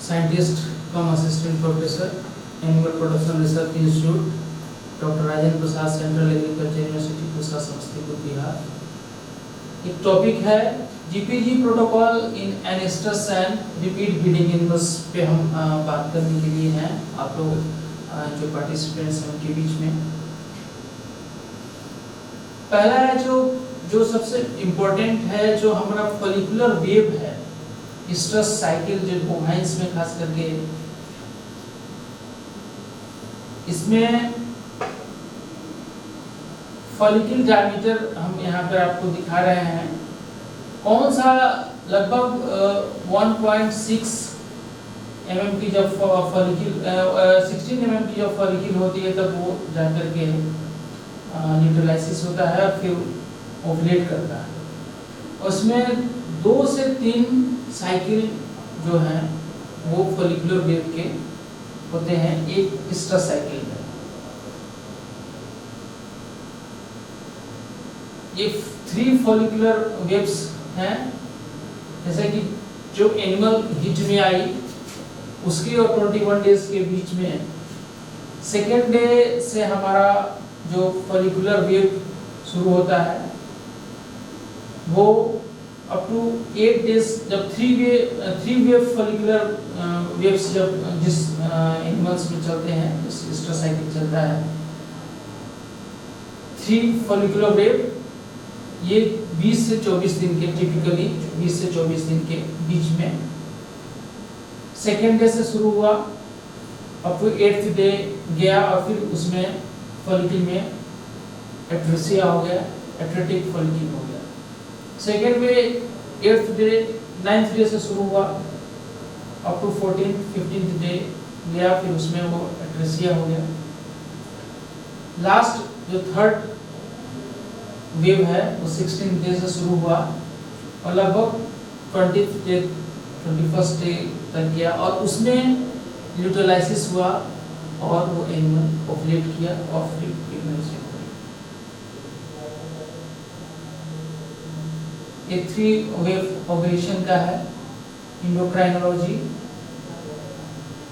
Scientist cum assistant professor, animal production research institute, doctor Rajendra Prasad, central agriculture university Pusa, Samastipur, Bihar. एक topic है GPG protocol in anestrus and repeat breeding animals पे हम बात करने के लिए हैं। आप लोग जो पार्टिसिपेंट्स हैं उनके बीच में पहला है जो सबसे इम्पोर्टेंट है, जो हमारा फॉलिकुलर वेव है, स्ट्रेस साइकिल, जो बोवाइन्स में खास करके इसमें फॉलिकल डायमीटर हम यहाँ पर आपको दिखा रहे हैं। कौन सा लगभग 1.6 mm की जब फॉलिकल 16 mm की जब फॉलिकल होती है तब वो जाकर के न्यूट्रलाइसिस होता है और फिर ओवुलेट करता है। उसमें 2 से 3 साइकिल जो हैं वो फॉलिकुलर वेव के होते हैं एक स्ट्रेस साइकिल में। ये 3 फॉलिकुलर वेव्स हैं, जैसे कि जो एनिमल हीट में आई उसकी और 21 डेज के बीच में सेकेंड डे से हमारा जो फॉलिकुलर वेव शुरू होता है वो अप टू 8 डेज, जब 3 वेव फॉलिकुलर वेव्स जब जिस एनिमल्स में चलते हैं, जिस स्ट्रेस साइकिल चलता है 3 फॉलिकुलर वेव, ये 20 से 24 दिन के, टिपिकली 20 से 24 दिन के बीच में सेकेंड डे से शुरू हुआ, अब टू 8th डे गया और फिर उसमें फॉलिकल में एट्रेसिया हो गया, एट्रेटिक फॉलिकल हो गया। सेकेंड में 8th डे 9th डे से शुरू हुआ अप टू 14th-15th डे गया, फिर उसमें वो एट्रेसिया हो गया। लास्ट जो थर्ड वेव है वो 16th डे से शुरू हुआ और लगभग 20th डे 21st डे तक गया और उसमें न्यूट्रलाइसिस हुआ और वो एनिमल ओवुलेट किया और फिर प्रेगनेंसी हुई। ये 3 वेव ओवुलेशन का है। एंडोक्राइनोलॉजी,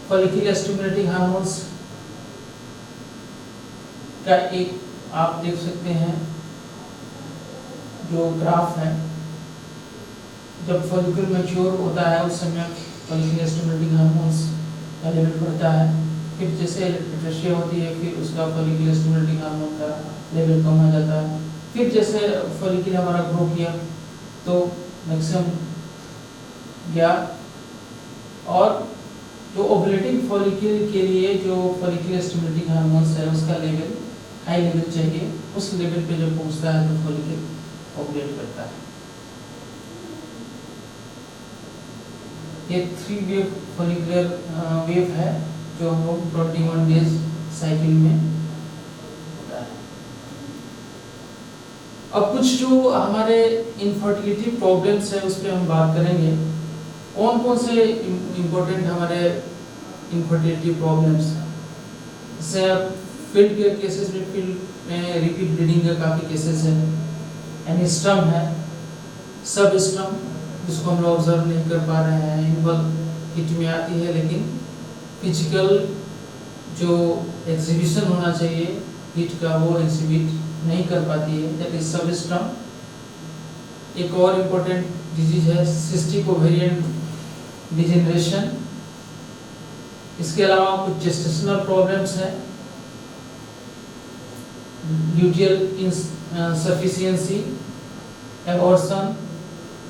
फॉलिकल स्टिमुलेटिंग हार्मोन्स का एक आप देख सकते हैं जो ग्राफ है, जब फॉलिकल मैच्योर होता है उस समय फॉलिकल स्टिमुलेटिंग हार्मोन्स का लेवल बढ़ता है, फिर जैसे एट्रेसिया होती है फिर उसका फॉलिकल स्टिमुलेटिंग हार्मोन का लेवल कम हो जाता है। फिर जैसे फॉलिकल हमारा ग्रो किया तो मैक्सिमम गया और जो ओवुलेटिंग फॉलिकल के लिए जो फॉलिकल स्टिमुलेटिंग हार्मोन्स है उसका लेवल हाई लेवल चाहिए, उस लेवल पे जब पहुंचता है तो फॉलिकल ओवुलेट करता है। ये 3 वेव फॉलिकुलर वेव है जो हम लोग 21 डेज साइकिल में होता है। अब कुछ जो हमारे इनफर्टिलिटी प्रॉब्लम्स है उस पर हम बात करेंगे। कौन कौन से इम्पोर्टेंट हमारे इनफर्टिलिटी प्रॉब्लम्स हैं, जैसे फील्ड के केसेस में, फील्ड में रिपीट ब्रीडिंग के काफ़ी केसेस हैं। एनिस्टम है, सब स्टम जिसको हम लोग ऑब्जर्व नहीं कर पा रहे हैं, एनिमल हिट में आती है लेकिन फिजिकल जो एग्जीबिशन होना चाहिए हिट का वो एग्जिबिट नहीं कर पाती है, दैट इज सबस्टम। एक और इम्पोर्टेंट डिजीज है सिस्टिक ओवेरियन डिजेनरेशन। इसके अलावा कुछ जेस्टेशनल प्रॉब्लम्स हैं, luteal insufficiency, abortion,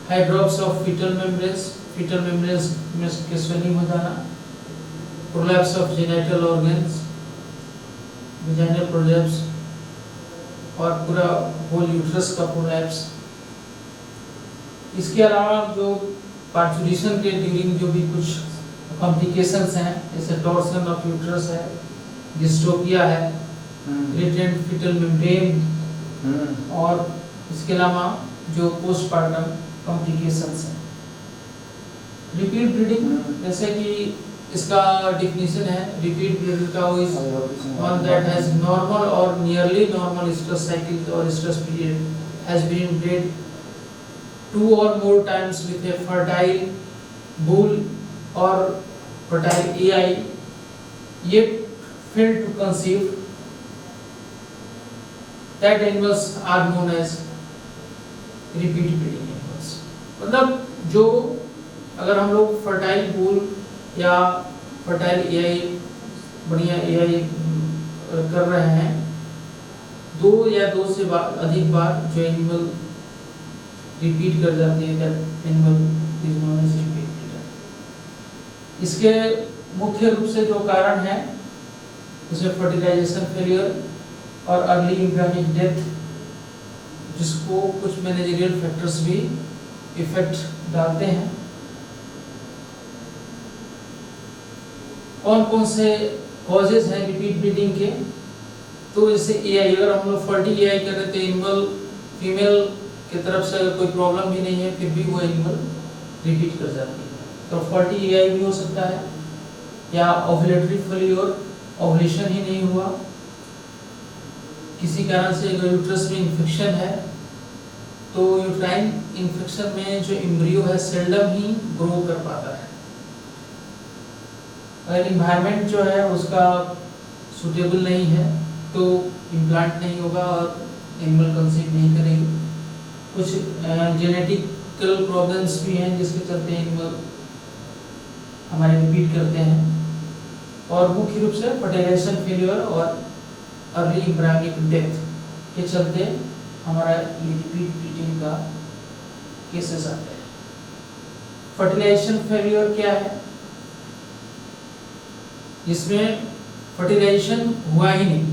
hydrops of foetal membranes में के स्वेलिंग हो जाना, prolapse of genital organs, vaginal prolapse और पूरा होल यूट्रस का प्रोलैप्स। इसके अलावा जो पार्चुरेशन के ड्यूरिंग जो भी कुछ कॉम्प्लिकेशंस हैं, जैसे टॉर्सन ऑफ यूट्रस है, डिस्टोपिया है, रिटेंट फीटल मेम्ब्रेन और इसके अलावा जो पोस्टपार्टम कॉम्प्लिकेशंस हैं। रिपीट ब्रीडिंग, जैसे कि इसका डिफिनीशन है, रिपीट ब्रीडिंग का is one that has normal और नियरली नॉर्मल स्ट्रेस साइकिल और stress period has been breed 2 or more times with a fertile bull or fertile AI yet failed to conceive, that animals are known as repeat breeding animals. मतलब जो अगर हम लोग fertile bull या fertile AI बढ़िया AI कर रहे हैं, दो या दो से अधिक बार जो एनिमल रिपीट कर जाते हैं, that animal is known as repeat breeder. इसके मुख्य रूप से जो कारण है उसमें फर्टिलाइजेशन फेलियर और अर्ली एम्ब्रियोनिक डेथ, जिसको कुछ मैनेजरियल फैक्टर्स भी इफेक्ट डालते हैं। कौन कौन से कॉजेज हैं रिपीट ब्रीडिंग के? तो जैसे एआई, अगर हम लोग फर्टी एआई कर रहे थे, एनिमल फीमेल की तरफ से अगर कोई प्रॉब्लम भी नहीं है फिर भी वो एनिमल रिपीट कर जाती है, तो फर्टी एआई भी हो सकता है। या ओव्यूलेटरी फेलियर, ओव्यूलेशन ही नहीं हुआ, किसी कारण से अगर यूट्रस में इन्फेक्शन है तो यूट्राइन इन्फेक्शन में जो एम्ब्रियो है सेल्डम ही ग्रो कर पाता है। अगर इन्वायरमेंट जो है उसका सुटेबल नहीं है तो इम्प्लांट नहीं होगा और एनिमल कंसीव नहीं करेगी। कुछ जेनेटिकल प्रॉब्लम्स भी हैं जिसके चलते एनिमल हमारे रिपीट करते हैं, और मुख्य रूप से फर्टिलाइजेशन फेलियर और अर्ली एम्ब्रियोनिक डेथ के चलते हमारा रिपीट ब्रीडिंग का केसेस आते हैं। फर्टिलाइजेशन फेलियर क्या है? इसमें फर्टिलाइजेशन हुआ ही नहीं,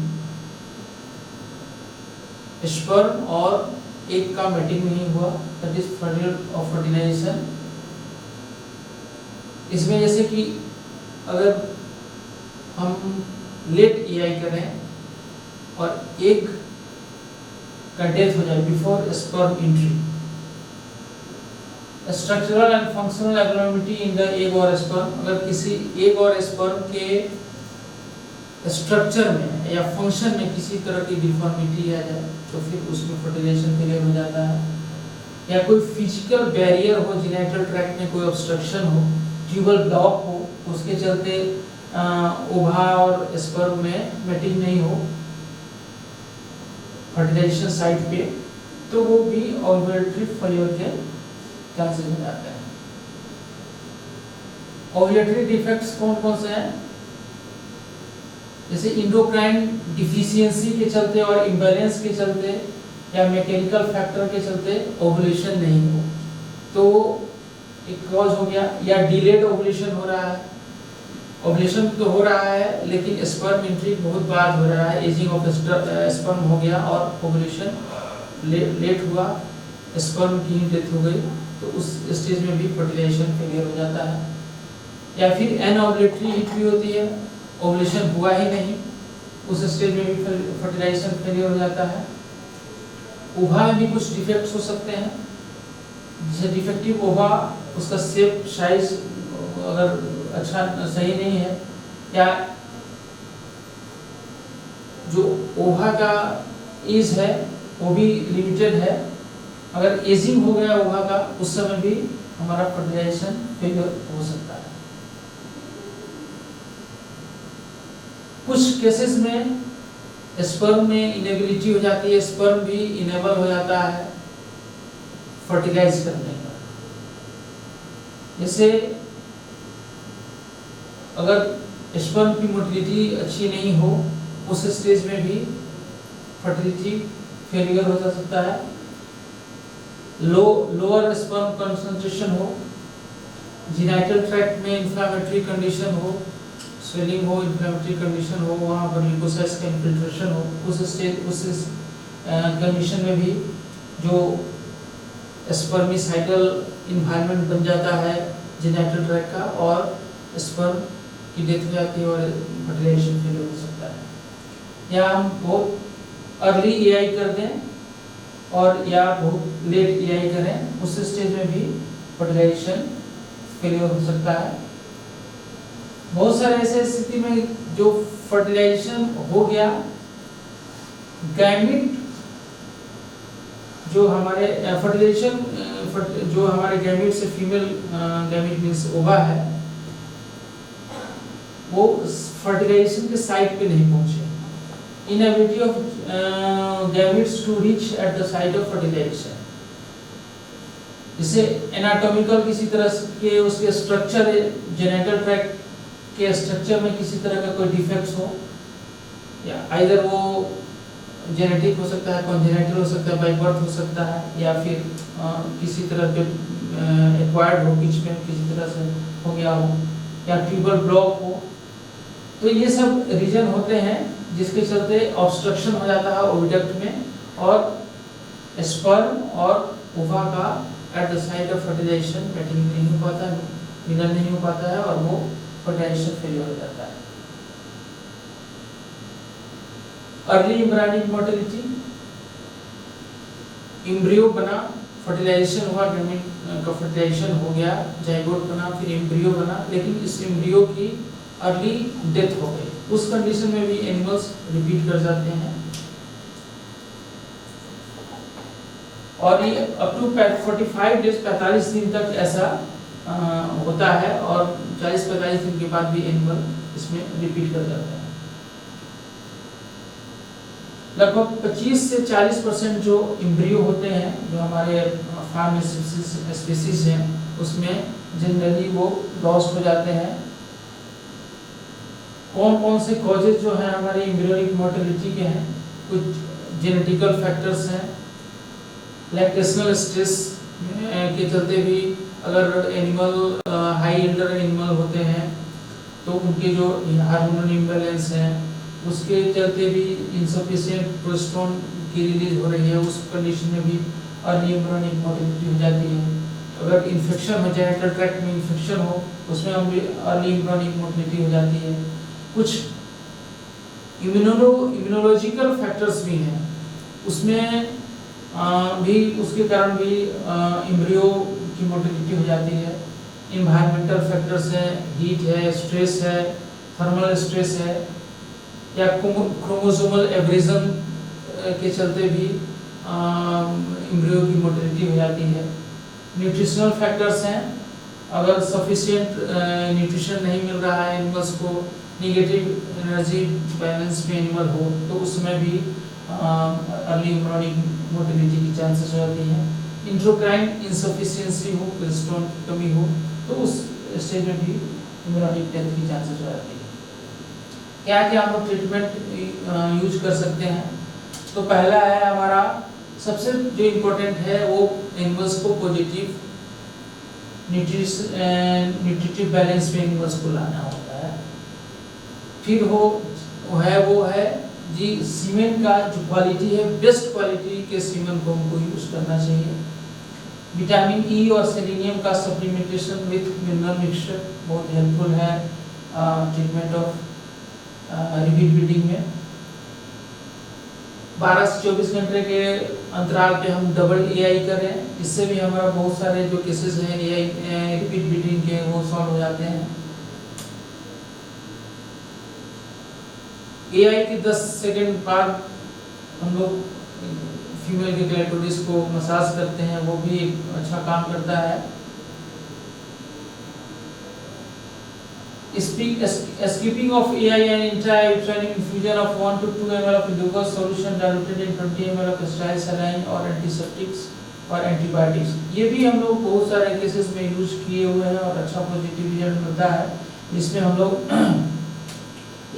स्पर्म और एग का मैटिंग नहीं हुआ, that is failure of fertilization. इसमें जैसे कि अगर हम लेट एआई करें और एग का डेथ हो जाए before sperm entry, structural and functional abnormality in the egg और स्पर्म, अगर किसी एग और स्पर्म के स्ट्रक्चर में या फंक्शन में किसी तरह की डिफॉर्मिटी आ जाए तो फिर उसमें फर्टिलाइजेशन फेलियर हो जाता है। या कोई फिजिकल बैरियर हो, जेनिटल ट्रैक्ट में कोई ऑब्स्ट्रक्शन हो, ट्यूबल ब्लॉक हो, उसके चलते ओवा और स्पर्म में मैटिंग नहीं हो फर्टिलाइजेशन साइट पे, तो वो भी ओव्यूलेटरी फेलियर के चांसेस हो जाते हैं। ओव्यूलेटरी डिफेक्ट्स कौन कौन से हैं? जैसे इंडोक्राइन डिफिशियंसी के चलते और इम्बैलेंस के चलते या मैकेनिकल फैक्टर के चलते ओव्यूलेशन नहीं हो, तो एक कॉज हो गया। या डिलेड ओव्यूलेशन हो रहा है, ओव्यूलेशन तो हो रहा है लेकिन स्पर्म एंट्री बहुत बाद हो रहा है, एजिंग ऑफ स्पर्म हो गया और ओव्यूलेशन लेट हुआ, स्पर्म की डेथ हो गई, तो उस स्टेज में भी फर्टिलाइजेशन फेलियर हो जाता है। या फिर एनओव्यूलेटरी हिट भी होती है, ओव्यूलेशन हुआ ही नहीं, उस स्टेज में भी फर्टिलाइजेशन फेलियर हो जाता है। ओवा में भी कुछ डिफेक्ट्स हो सकते हैं, जैसे डिफेक्टिव ओवा, उसका शेप साइज अगर अच्छा सही नहीं है, या जो ओवा का एज है वो भी लिमिटेड है, अगर एजिंग हो गया ओवा का उस समय भी हमारा फर्टिलाइजेशन फेलियर हो सकता है। कुछ केसेस में स्पर्म में इनेबिलिटी हो जाती है, स्पर्म भी इनेबल हो जाता है फर्टिलाइज करने का। जैसे अगर स्पर्म की मोटिलिटी अच्छी नहीं हो उस स्टेज में भी फर्टिलिटी फेलियर हो जा सकता है। लोअर स्पर्म कंसंट्रेशन हो, जेनिटल ट्रैक्ट में इंफ्लेमेटरी कंडीशन हो, स्वेलिंग हो, इंफ्लेमेटरी कंडीशन हो, वहाँ पर ल्यूकोसाइट्स का इन्फिल्ट्रेशन हो, उस कंडीशन में भी जो स्पर्मिसाइडल इन्वायरमेंट बन जाता है जेनिटल ट्रैक्ट का और स्पर्म की डेथ हो जाती है और फर्टिलाइजेशन फेलियर हो सकता है। या हम बहुत अर्ली एआई कर दें और या बहुत लेट एआई करें, उस स्टेज में भी फर्टिलाइजेशन फेलियर हो सकता है। बहुत सारे ऐसे स्थिति में जो फर्टिलाइजेशन हो गया, गैमीट जो हमारे फर्टिलाइजेशन जो हमारे गैमीट से फीमेल गैमीट मींस ओवा है, वो फर्टिलाइजेशन के साइट पे नहीं पहुंचे। Inability of gametes to reach at the site of fertilization, जैसे एनाटॉमिकल किसी तरह के उसके स्ट्रक्चर, जेनेटल ट्रैक्ट के स्ट्रक्चर में किसी तरह का कोई डिफेक्ट्स हो, या आइदर वो जेनेटिक हो सकता है, कॉन्जेनिटल हो सकता है, बाय बर्थ हो सकता है, या फिर किसी तरह के एक्वायर्ड हो, बीच में किसी तरह से हो गया हो, या ट्यूबर ब्लॉक हो। तो ये सब रीजन होते हैं जिसके चलते ऑब्स्ट्रक्शन हो जाता है ओविडक्ट में, और स्पर्म और ओवा का at the site of fertilization mating नहीं हो पाता, मिलन नहीं हो पाता है, और वो फर्टिलाइजेशन फेलियर हो जाता है। अर्ली एम्ब्रियोनिक मोर्टेलिटी, एम्ब्रियो बना, फर्टिलाइजेशन हुआ, गैमेट का फर्टिलाइजेशन हो गया, जाइगोट बना, फिर एम्ब्रियो बना, लेकिन इस एम्ब्रियो की अर्ली डेथ हो गई। उस कंडीशन में भी एनिमल्स रिपीट कर जाते हैं, और ये अप टू 45 डेज 45 दिन तक ऐसा होता है, और 40-45 दिन के बाद भी एनिमल इसमें रिपीट कर जाता है। लगभग 25 से 40% जो एम्ब्रियो होते हैं जो हमारे फार्म स्पीसीज हैं उसमें जनरली वो लॉस्ट हो जाते हैं। कौन कौन से कॉजेज जो हैं हमारी एम्ब्रियोनिक मोर्टेलिटी के हैं? कुछ जेनेटिकल फैक्टर्स हैं, लैक्टेशनल स्ट्रेस के चलते भी अगर एनिमल हाई एल्डर एनिमल होते हैं तो उनके जो हार्मोनल इम्बैलेंस है उसके चलते भी इनसफिशिएंट प्रोजेस्टेरोन की रिलीज हो रही है, उस कंडीशन में भी अर्ली एम्ब्रियोनिक मोर्टेलिटी हो जाती है। अगर इन्फेक्शन हो, जेनेटल ट्रैक्ट में इन्फेक्शन हो, उसमें हम भी अर्ली एम्ब्रियोनिक मोर्टेलिटी हो जाती है। कुछ इम्यूनोलॉजिकल फैक्टर्स भी हैं, उसमें भी उसके कारण भी एम्ब्रियो की मोर्टेलिटी हो जाती है। इन्वायरमेंटल फैक्टर्स हैं, हीट है, स्ट्रेस है, थर्मल स्ट्रेस है, या क्रोमोसोमल एब्रेजन के चलते भी एम्ब्रियो की मोर्टेलिटी हो जाती है। न्यूट्रिशनल फैक्टर्स हैं, अगर सफिशिएंट न्यूट्रिशन नहीं मिल रहा है एनिमल्स को, नेगेटिव एनर्जी बैलेंस में एनिमल हो तो उसमें भी अर्ली एम्ब्रियोनिक मोर्टेलिटी की चांसेस हो जाती हैं। इंट्रोक्राइन इनसफिशिएंसी हो, प्रोजेस्टेरोन की कमी हो तो उस स्टेज में भी एम्ब्रियोनिक डेथ की चांसेस हो जाती है। क्या क्या हम लोग ट्रीटमेंट यूज कर सकते हैं? तो पहला है हमारा सबसे जो इम्पोर्टेंट है वो एनिमल्स को पॉजिटिव न्यूट्रिटिव बैलेंस में एनिमल्स को लाना होता है। फिर वो है जी सीमेन का जो क्वालिटी है, बेस्ट क्वालिटी के सीमेन को हमको यूज करना चाहिए। विटामिन ई और सेलेनियम का सप्लीमेंटेशन विथ मिनरल मिक्सचर बहुत हेल्पफुल है ट्रीटमेंट ऑफ रिपीट ब्रीडिंग में। 12 से 24 घंटे के अंतराल पे हम डबल एआई करें, इससे भी हमारा बहुत सारे जो केसेस हैं एआई रिपीट ब्रीडिंग के वो सॉल्व हो जाते हैं। एआई के 10 सेकंड बाद हम लोग फीमेल के क्लाइटोरिस को मसाज करते हैं, वो भी एक अच्छा काम करता है। Skipping of AI and intrauterine infusion of 1 to 2 ml of glucose solution diluted in 20 ml of sterile saline और एंटीसेप्टिक्स और एंटीबायोटिक्स, ये भी हम लोग बहुत सारे केसेस में यूज किए हुए हैं और अच्छा पॉजिटिव रिजल्ट मिलता है। जिसमें हम लोग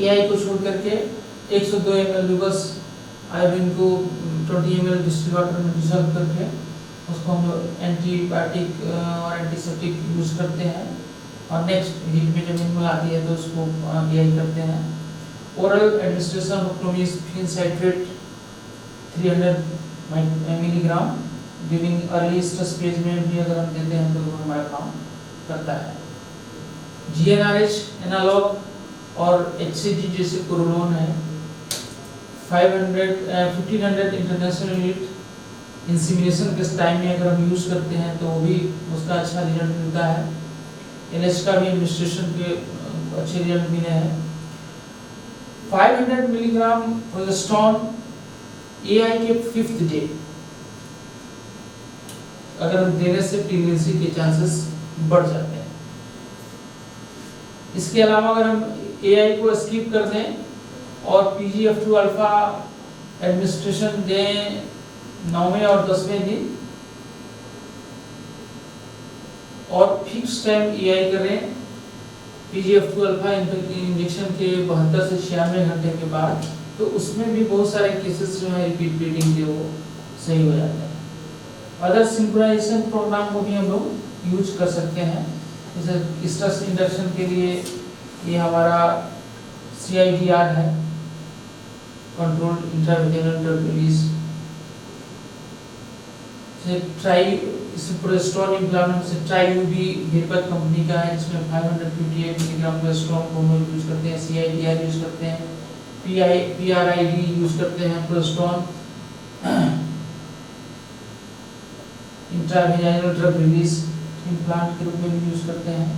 AI को छोड़ करके 102 ml ग्लूकोज आयोडीन को 20 ml डिस्टिल वाटर में डिसॉल्व करके उसको हम लोग एंटीबायोटिक और एंटीसेप्टिक यूज करते हैं। और नेक्स्ट हीट में जब एनिमल आती है तो उसको एआई करते हैं। Oral administration of clomiphene citrate 300 milligram during early stage में भी अगर हम देते हैं तो वो हमारा काम करता है। जीएनआरएच एनालॉग और एचसीजी जैसे कोरोलोन है 1500 इंटरनेशनल यूनिट इंसीमिनेशन के टाइम में अगर हम यूज करते हैं तो वो भी उसका अच्छा रिजल्ट मिलता है। एनएच का भी एडमिनिस्ट्रेशन के अच्छे रिजल्ट मिले हैं। 500 मिलीग्राम प्रोजेस्टेरोन एआई के 5th डे अगर हम देने से प्रेगनेंसी के चांसेस बढ़ जाते हैं। इसके अलावा अगर हम एआई को स्किप कर दें और PGF2 अल्फा एडमिनिस्ट्रेशन दें 9वें और 10वें दिन और फिक्स टाइम एआई करें PGF2 अल्फा इंजेक्शन के 72 से 96 घंटे के बाद, तो उसमें भी बहुत सारे केसेस जो है रिपीट ब्लीडिंग के वो सही हो जाते हैं। अदर सिंक्रोनाइजेशन प्रोग्राम को भी हम लोग यूज कर सकते हैं, जैसे स्ट्रेस इंडक्शन के लिए ये हमारा CIDR है, controlled intravaginal drug release. Progesterone implant से ट्राईयूबी वीरपत कंपनी का है, जिसमें 558 मिलीग्राम प्रोजेस्टेरोन को हम यूज करते हैं, CIDR यूज करते हैं, PRID यूज करते हैं, प्रोजेस्टेरोन इंट्रावेजिनल ड्रग रिलीज इम्प्लांट के रूप में भी यूज करते हैं।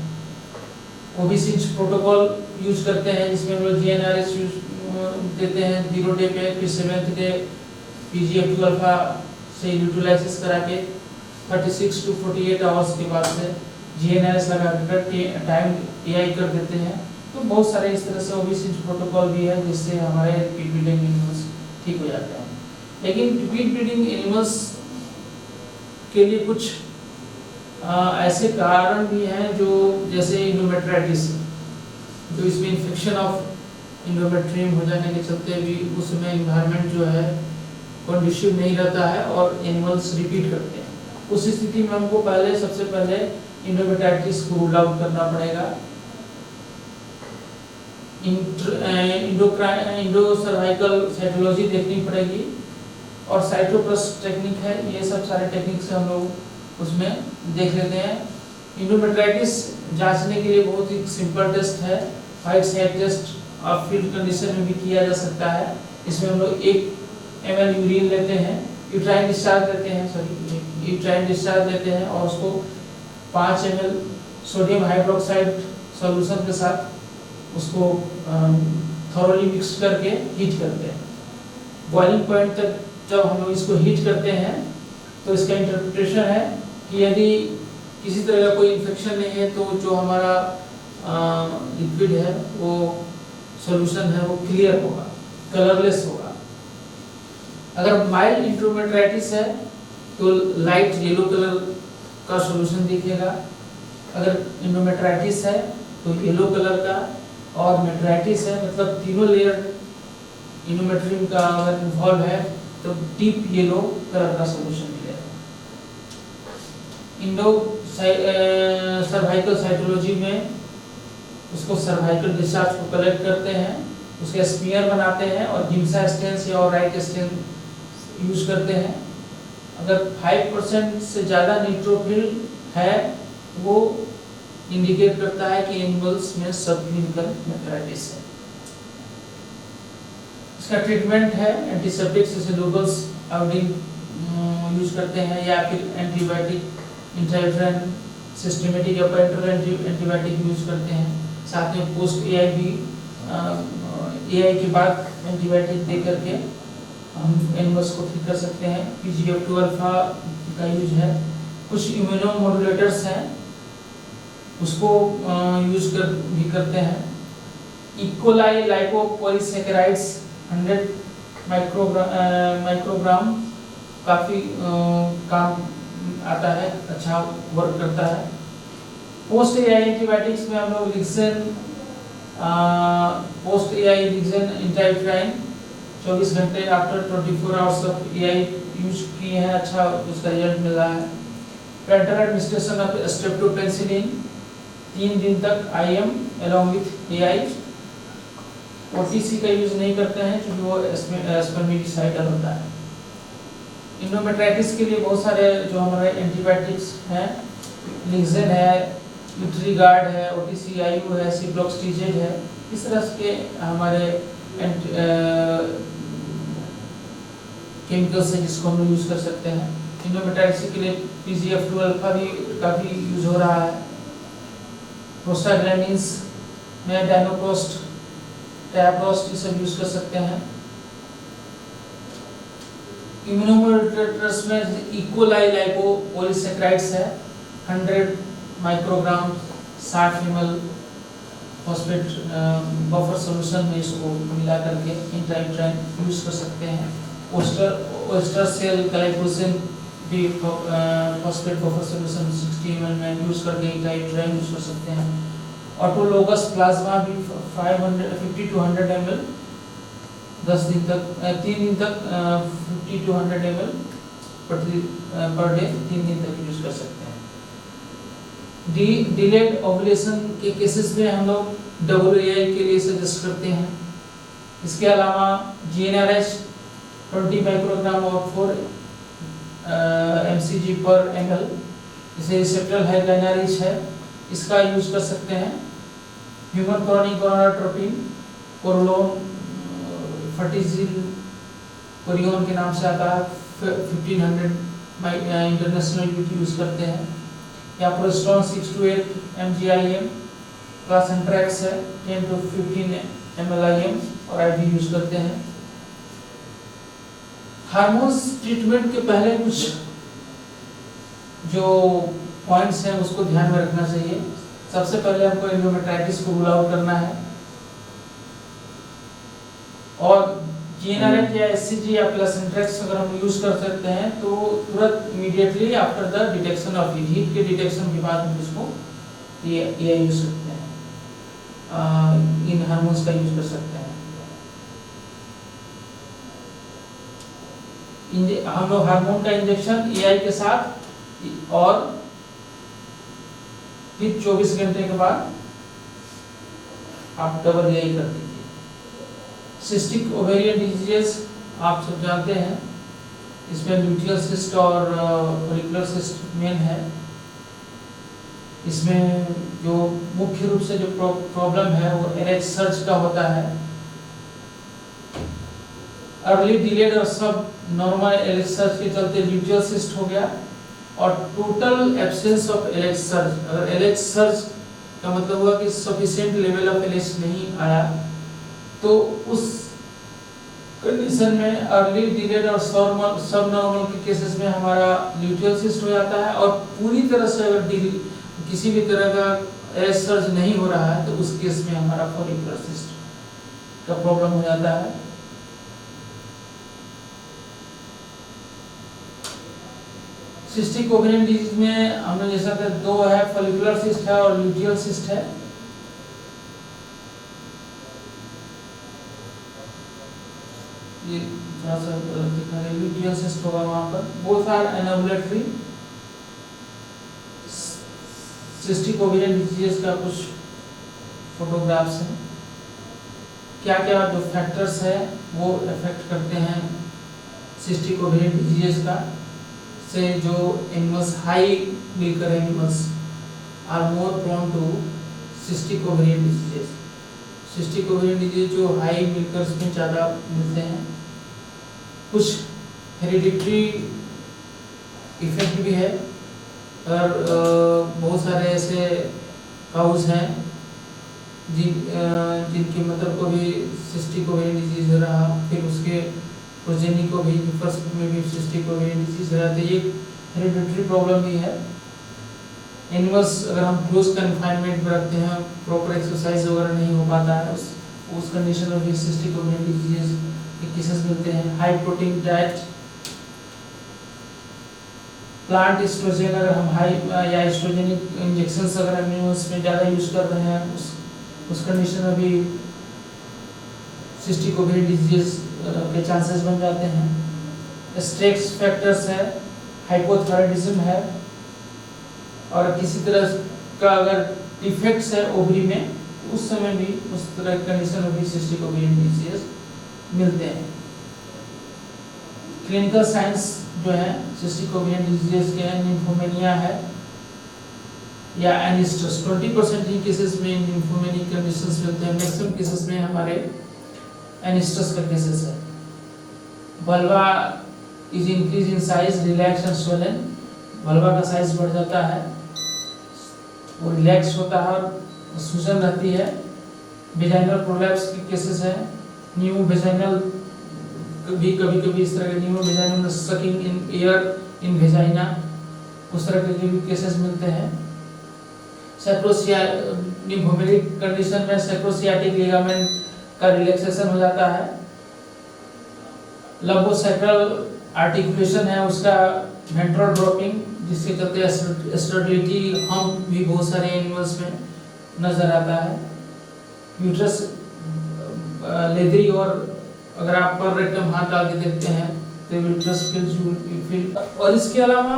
ओबीसिंच प्रोटोकॉल यूज करते हैं, जिसमें हम लोग GnRH यूज देते हैं 0 डे पे, फिर 7th डे PGF2 अल्फा से यूटिलाइसिस करा के 36 to 48 आवर्स के बाद से GnRH लगा कर टाइम एआई कर देते हैं। तो बहुत सारे इस तरह से ओबीसिंच प्रोटोकॉल भी है, जिससे हमारे रिपीट ब्लीडिंग एनिमल्स ठीक हो जाते हैं। लेकिन रिपीट ब्लीडिंग एनिमल्स के लिए कुछ ऐसे कारण भी हैं, जो जैसे इंडोमेट्राइटिस, जो इसमें इन्फेक्शन ऑफ इंडोमेट्रियम हो जाने के चलते भी उसमें इन्वायरमेंट जो है कंडीशिव नहीं रहता है और एनिमल्स रिपीट करते हैं। उस स्थिति में हमको सबसे पहले इंडोमेट्राइटिस को रूल आउट करना पड़ेगा। इंडो सर्वाइकल साइटोलॉजी देखनी पड़ेगी और साइटोप्लस टेक्निक है, ये सब सारे टेक्निक से हम लोग उसमें देख लेते हैं। इंडोमेट्राइटिस जांचने के लिए बहुत ही सिंपल टेस्ट है, व्हाइट साइड टेस्ट और फील्ड कंडीशन में भी किया जा सकता है। इसमें हम लोग 1 ml यूरिन लेते हैं, यूट्राइन डिस्चार्ज लेते हैं और उसको 5 ml सोडियम हाइड्रोक्साइड सॉल्यूशन के साथ उसको थॉरोली मिक्स करके हीट करते हैं। बॉइलिंग पॉइंट तक जब हम लोग इसको हीट करते हैं तो इसका इंटरप्रिटेशन है कि यदि किसी तरह का कोई इन्फेक्शन नहीं है तो जो हमारा लिक्विड है वो सॉल्यूशन है वो क्लियर होगा, कलरलेस होगा। अगर माइल्ड इंडोमेट्राइटिस है तो लाइट येलो कलर का सॉल्यूशन दिखेगा। अगर इंडोमेट्राइटिस है तो येलो कलर का, और मेट्राइटिस है मतलब तीनों लेयर इंडोमेट्रियम का अगर इन्वॉल्व है तो डीप येलो कलर का सॉल्यूशन मिलेगा। इंडो सर्वाइकल साइटोलॉजी में उसको सर्वाइकल डिस्चार्ज को कलेक्ट करते हैं, उसके स्मीयर बनाते हैं और गिम्सा स्टेंस या ऑराइट स्टेन यूज करते हैं। अगर 5% से ज़्यादा न्यूट्रोफिल है वो इंडिकेट करता है कि एनिमल्स में सब क्लिनिकल मेट्राइटिस है। इसका ट्रीटमेंट है एंटीसेप्टिक्स जैसे लोबल्स आयोडीन यूज करते हैं, या फिर एंटीबायोटिक इंट्रायूट्राइन सिस्टमेटिक या पेरेंटल एंटीबायोटिक यूज करते हैं। साथ में पोस्ट एआई भी एआई के बाद एंटीबायोटिक दे करके हम एनिमल्स को ठीक कर सकते हैं। PGF2 अल्फा का यूज है। कुछ इम्यूनोमोडुलेटर्स हैं उसको यूज भी करते हैं। इकोलाई लाइकोपॉलीसैकेराइड्स 100 माइक्रोग्राम काफ़ी काम आता है, अच्छा वर्क करता है। पोस्ट एआई एंटीबायोटिक्स में हम लोग लिक्सेन पोस्ट एआई लिक्सेन इंट्रायूट्राइन 24 घंटे after 24 hours of AI use किए हैं, अच्छा उसका रिजल्ट मिल रहा है। पेरेंटल एडमिनिस्ट्रेशन ऑफ स्ट्रेप्टोपेनिसिलिन 3 दिन तक IM along with AI. OTC का यूज नहीं करते हैं क्योंकि वो स्पर्मेटिसाइडल होता है। इंडोमेट्राइटिस के लिए बहुत सारे जो हमारे एंटीबायोटिक्स हैं, लिक्सेन है, यूट्रीगार्ड है, OTC IU है, सिप्रोक्सटीजेड है, इस तरह के हमारे केमिकल्स हैं जिसको हम यूज कर सकते हैं। इंडोमेट्राइटिस के लिए PGF2 अल्फा भी काफ़ी यूज हो रहा है। प्रोस्टाग्लैंडिन्स में डायनोप्रोस्ट, टैप्रोस्ट, ये सब यूज कर सकते हैं। इम्यूनोमोडुलेटर्स में इकोलाई लाइकोपॉलीसैकेराइड्स है 100 microgram 60 ml phosphate buffer solution में इसको मिला करके इंट्राइट्राइन यूज कर सकते हैं। ओस्टर सेल ग्लाइकोजन भी फॉस्फेट बफर सॉल्यूशन 60 ml में यूज करके इंट्राइट्राइन यूज कर सकते हैं। ऑटोलोगस प्लाज्मा भी 50 to 100 ml 10 दिन तक 3 दिन तक 50 to 100 ml पर डे 3 दिन तक यूज कर सकते हैं। डिलेड ओवुलेशन के केसेस में हम लोग WAI के लिए सजेस्ट करते हैं। इसके अलावा GnRH 20 माइक्रोग्राम और 4 mcg पर ml, इसे रिसेप्टर हाइड्रोलाइनरिच है, इसका यूज कर सकते हैं। ह्यूमन क्रॉनिक गोनाडोट्रोपिन कोरोलोन फर्टिजिल कोरियोन के नाम से आता है, 1500 इंटरनेशनल यूनिट यूज करते हैं। या प्रोस्टोन 6 to 8 mgIM क्लास एंट्रैक्स है 10 to 15 mLIM और IV यूज करते हैं। हार्मोन्स ट्रीटमेंट के पहले कुछ जो पॉइंट्स हैं उसको ध्यान में रखना चाहिए। सबसे पहले हमको एंडोमेट्राइटिस को रूल आउट करना है और GnRH या SCG या प्लेसेंट्रेक्स अगर हम यूज कर सकते हैं तो तुरंत immediately after the detection of heat के डिटेक्शन के बाद हम इसको ये यूज करते हैं, इन हार्मोन्स का यूज कर सकते हैं। हम लोग हार्मोन का इंजेक्शन AI के साथ और फिर 24 घंटे के बाद आप डबल AI कर दीजिए। सिस्टिक ओवेरियन डिजीजेस आप सब जानते हैं, इसमें ल्यूटियल सिस्ट और फोलिकुलर सिस्ट मेन है। इसमें जो मुख्य रूप से जो प्रॉब्लम है वो LH सर्ज का होता है। अर्ली डिलेड और सब नॉर्मल LH सर्ज के चलते ल्यूटियल सिस्ट हो गया और total absence of LH surge. अगर LH सर्ज का मतलब हुआ कि सफिशिएंट लेवल ऑफ LH नहीं आया तो उस कंडीशन में अर्ली डिलेड और सब नॉर्मल के केसेस में हमारा ल्यूटियल सिस्ट हो जाता है और पूरी तरह से अगर किसी भी तरह का LH सर्ज नहीं हो रहा है तो उस केस में हमारा फोलिकुलर सिस्ट का प्रॉब्लम हो जाता है। सिस्टिक ओवेरियन डिजीज में हमने जैसा कि दो है, फोलिकुलर सिस्ट है और ल्यूटियल सिस्ट है। ये थोड़ा सा दिखा रहे ल्यूटियल सिस्ट होगा वहां पर। Both are anovulatory. Cystic ovarian disease का कुछ फोटोग्राफ्स हैं। क्या क्या जो फैक्टर्स है वो इफेक्ट करते हैं सिस्टिक ओवेरियन डिजीज का, से जो animals high milker animals are more prone to cystic ovarian disease. Cystic ovarian disease जो हाई मिल्कर्स में ज़्यादा मिलते हैं। कुछ हेरिडिटरी इफेक्ट भी है और बहुत सारे ऐसे काउज हैं जिनकी मदर को भी सिस्टिक ओवेरियन डिजीज हो रहा, फिर उसके प्रोजेनी को भी फर्स्ट में भी सिस्टिक ओवेरियन डिजीज हो रहा है। ये हेरिडिटरी प्रॉब्लम भी है। एनिमल्स अगर हम क्लोज कन्फाइनमेंट में रखते हैं, प्रॉपर एक्सरसाइज वगैरह नहीं हो पाता है, उस कंडीशन में भी सिस्टिक ओवेरियन डिजीज के केसेस मिलते हैं। High protein diet, plant oestrogen अगर हम हाई या एस्ट्रोजेनिक इंजेक्शंस अगर एनिमल्स में ज़्यादा यूज कर रहे हैं उस कंडीशन में भी सिस्टिक ओवेरियन डिजीज के चांसेस बन जाते हैं। स्ट्रेस फैक्टर्स है, हाइपोथायराइडिज्म है और किसी तरह का अगर डिफेक्ट्स है ओवरी में उस समय भी उस तरह की कंडीशन में भी सिस्टिक ओवेरियन डिजीज मिलते हैं। क्लिनिकल साइंस जो है सिस्टिक ओवेरियन डिजीज के निम्फोमेनिया है या एनिस्टस। 20% ही केसेस में निम्फोमेनिक कंडीशंस मिलते हैं। मैक्सिमम केसेस में हमारे एनिस्टस का केसेस है। Vulva is increase in size, relax and swollen. Vulva का साइज बढ़ जाता है, वो रिलैक्स होता है और सूजन रहती है। वेजाइनल प्रोलैप्स के केसेस हैं। न्यू वेजाइनल भी कभी इस तरह के new vaginal sucking in air in vagina, उस तरह के भी केसेस मिलते हैं। सैप्रोसिया न्यूमेरिक कंडीशन में सैक्रोसियाटिक लिगामेंट का रिलैक्सेशन हो जाता है। लंबोसैक्रल आर्टिकुलेशन है उसका वेंट्रल ड्रॉपिंग, जिसके चलते स्टेबिलिटी हम भी बहुत सारे एनिमल्स में नजर आता है। यूट्रस लेदरी, और अगर आप पर रेक्टम हाथ डाल के देखते हैं तो यूट्रस फील। और इसके अलावा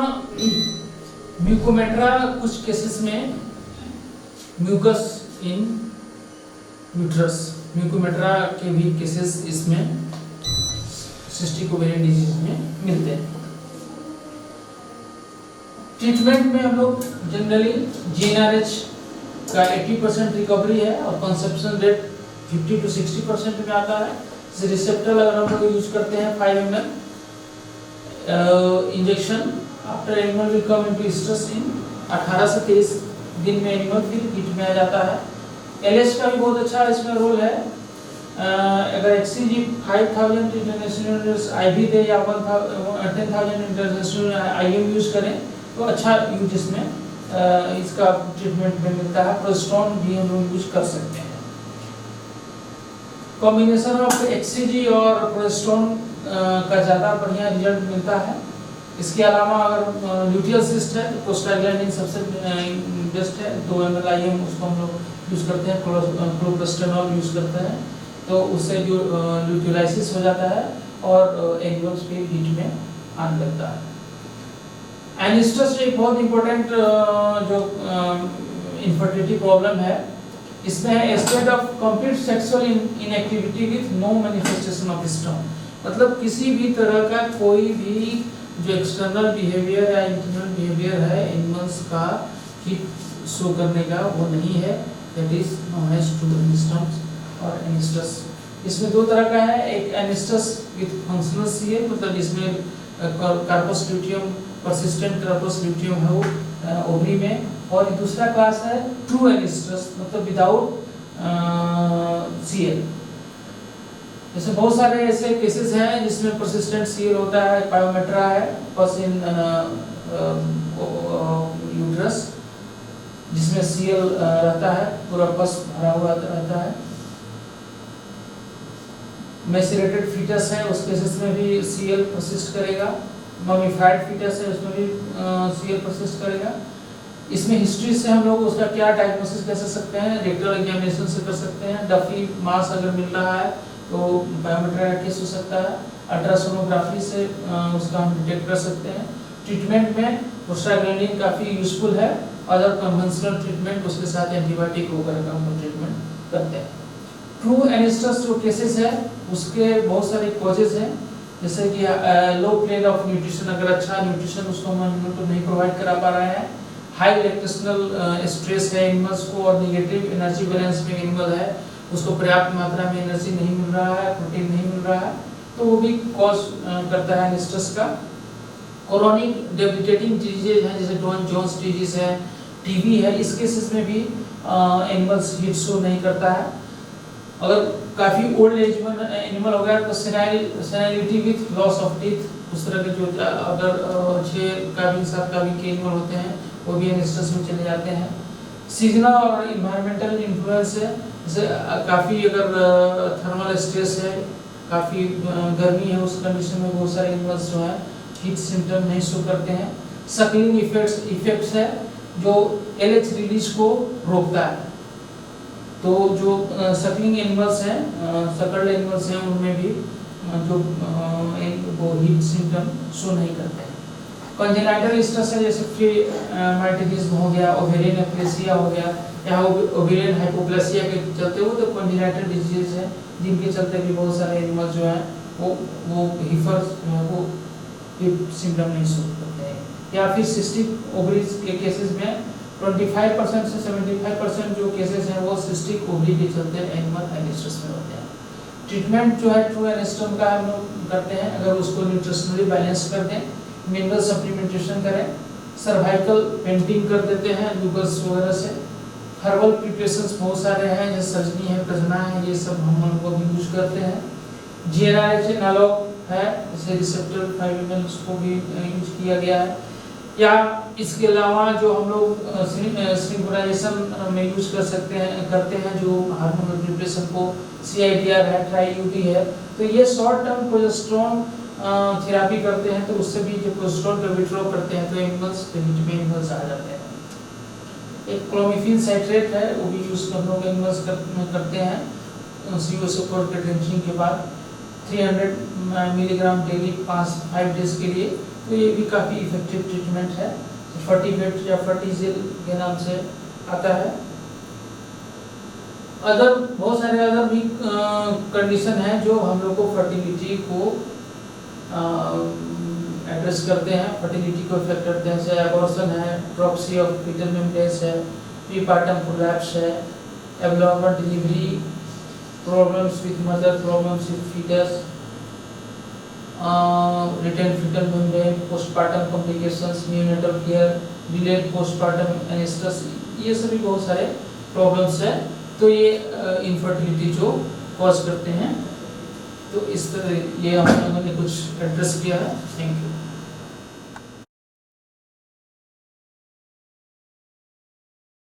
म्यूकोमेट्रा, कुछ केसेस में म्यूकस इन यूट्रस, म्यूकोमेट्रा के भी केसेस इसमें सिस्टिक ओवेरियन डिजीज में मिलते हैं। ट्रीटमेंट में हम लोग जनरली GnRH का 80% रिकवरी है और कंसेप्शन रेट 50 to 60% में आता है। इस रिसेप्टर अगर हम लोग यूज करते हैं 5 ml injection after animal will come into stress in 18 से 23 दिन में एनिमल फिर हीट में आ जाता है। LH का भी बहुत अच्छा इसमें रोल है। अगर HCG 5000 इंटरनेशनल IV दे या 10,000 इंटरनेशनल IM यूज करें तो अच्छा यूज इसमें इसका ट्रीटमेंट में मिलता है। प्रोस्टोन भी हम लोग यूज कर सकते हैं। कॉम्बिनेशन ऑफ HCG और प्रोस्टोन का ज़्यादा बढ़िया रिजल्ट मिलता है। इसके अलावा अगर ल्यूटियल सिस्ट है तो प्रोस्टाग्लैंडिन सबसे बेस्ट है। 2 ml IM उसको हम लोग यूज करते हैं, क्लोप्रोस्टेनॉल यूज करते हैं, तो उससे जो ल्यूटिलाइसिस हो जाता है और एनिमल्स पे हीट में आने लगता है। एनिस्टस एक बहुत इंपॉर्टेंट जो इनफर्टिलिटी प्रॉब्लम है, इसमें है state of complete sexual inactivity with no manifestation of estrus. मतलब किसी भी तरह का कोई भी जो एक्सटर्नल बिहेवियर या इंटरनल बिहेवियर है एनिमल्स का हीट शो करने का, वो नहीं है। That is known as true anestrus और एनिस्टस। इसमें दो तरह का है, एक एनिस्टस विद फंक्शनल सीए, मतलब इसमें corpus luteum persistent corpus luteum है वो ओवरी में, और दूसरा क्लास है ट्रू एनिस्टस, मतलब विदाउट सीएल। जैसे बहुत सारे ऐसे केसेस हैं जिसमें परसिस्टेंट सीएल होता है, पायोमेट्रा है, पस इन यूट्रस, जिसमें सीएल रहता है, पूरा पस भरा हुआ रहता है। मैसेरेटेड फीटस है, उस केसेस में भी सीएल परसिस्ट करेगा। ममीफाइड फीटस है, उसमें भी सीएल परसिस्ट करेगा। इसमें हिस्ट्री से हम लोग उसका क्या डायग्नोसिस कर सकते हैं, रेक्टल एग्जामिनेशन से कर सकते हैं। डफी मास अगर मिल रहा है तो बायोमेट्रा का केस हो सकता है। अल्ट्रासोनोग्राफी से उसका हम डिटेक्ट कर सकते हैं। ट्रीटमेंट में प्रोस्टाग्लैंडिन काफ़ी यूजफुल है। अदर कन्वेंशनल ट्रीटमेंट उसके साथ एंटीबायोटिक वगैरह का हम ट्रीटमेंट करते हैं। ट्रू एनिस्टस जो केसेस है उसके बहुत सारे कॉजेज हैं, जैसे कि लो प्लेन ऑफ न्यूट्रिशन, अगर अच्छा न्यूट्रिशन उसको हम तो नहीं प्रोवाइड करा पा रहे हैं। हाई इलेक्ट्रिशनल स्ट्रेस है एनिमल्स को, और निगेटिव एनर्जी बैलेंस में एनिमल है, उसको पर्याप्त मात्रा में एनर्जी नहीं मिल रहा है, प्रोटीन नहीं मिल रहा है, तो वो भी कॉज करता है एनिस्टस का। क्रोनिक डेबिलिटेटिंग डिजीज है, जैसे डॉन जोन्स डिजीज है, टीबी है, इस केसेस में भी एनिमल्स हीट शो नहीं करता है। अगर काफ़ी ओल्ड एज में एनिमल हो गया तो सेनाइलिटी विथ लॉस ऑफ टीथ, उस तरह के जो अगर 6 का भी 7 का भी के एनिमल होते हैं वो भी एनिस्टस में चले जाते हैं। सीजनल और इन्वायरमेंटल इन्फ्लुएंस है, जैसे काफ़ी अगर थर्मल स्ट्रेस है, काफ़ी गर्मी है, उस कंडीशन में बहुत सारे एनिमल्स जो है हीट सिम्टम नहीं शो करते हैं। सकलिंग इफेक्ट्स है जो LH रिलीज को रोकता है, तो जो सकलिंग एनिमल्स हैं, सकल्ड एनिमल्स हैं, उनमें भी जो वो हीट सिम्टम शो नहीं करते हैं। कंजेनाइटल स्ट्रेस है, जैसे कि माइटिनिज्म हो गया, ओवेरियन एप्लेसिया हो गया, या ओवेरियन हाइपोप्लेसिया के चलते वो तो कंजेनाइटल डिजीज है, जिनके चलते भी बहुत सारे एनिमल्स जो हैं वो हीफर्स वो सिम्टम नहीं शो करते हैं। या फिर सिस्टिक ओवरीज के केसेस में 25% से 75% जो केसेस हैं वो सिस्टिक ओवरी के चलते एनिमल एनिस्टस में होते हैं। ट्रीटमेंट जो है ट्रू एनिस्टम का हम लोग करते हैं, अगर उसको न्यूट्रिशनली बैलेंस कर दें, मिनरल सप्लीमेंटेशन करें, सर्वाइकल पेंटिंग कर देते हैं लूगस वगैरह से। हर्बल प्रिपरेशंस बहुत सारे हैं, जैसे सजनी है, प्रजना है, ये सब हम लोग भी यूज करते हैं। GnRH एनालॉग है, जैसे रिसेप्टर 5 ml उसको भी यूज किया गया है। या इसके अलावा जो हम लोग सिंक्रोनाइजेशन में यूज कर सकते हैं करते हैं जो हार्मोन रिप्लेशन को CIDR है, ट्राईयूडी है, तो ये शॉर्ट टर्म प्रोजेस्टेरोन थेरेपी करते हैं, तो उससे भी जो प्रोजेस्टेरोन को विड्रॉ करते हैं तो एनिमल्स एनिमल्स आ जाते हैं। एक क्लोमिफेन साइट्रेट है, वो भी यूज हम लोग एनिमल्स करते हैं CO के ड्रिंकिंग के बाद 300 मिलीग्राम डेली 5 डेज के लिए, तो ये भी काफ़ी इफेक्टिव ट्रीटमेंट है। फर्टिवेट या फर्टिजिल के नाम से आता है। अदर बहुत सारे अदर भी कंडीशन हैं जो हम लोग को फर्टिलिटी को एड्रेस करते हैं, फर्टिलिटी को इफेक्ट करते हैं, जैसे एबॉर्शन है, ड्रॉप्सी ऑफ फीटल मेम्ब्रेन्स है, प्रीपार्टम प्रोलैप्स है, abnormal delivery, problems with mother, problems with foetus, retained foetal membrane, postpartum complications, neonatal care, delayed postpartum anestrus, ये सभी बहुत सारे प्रॉब्लम्स है, तो ये इनफर्टिलिटी जो कॉज करते हैं। तो इस तरह ये हम लोगों ने कुछ एड्रेस किया है। Thank you.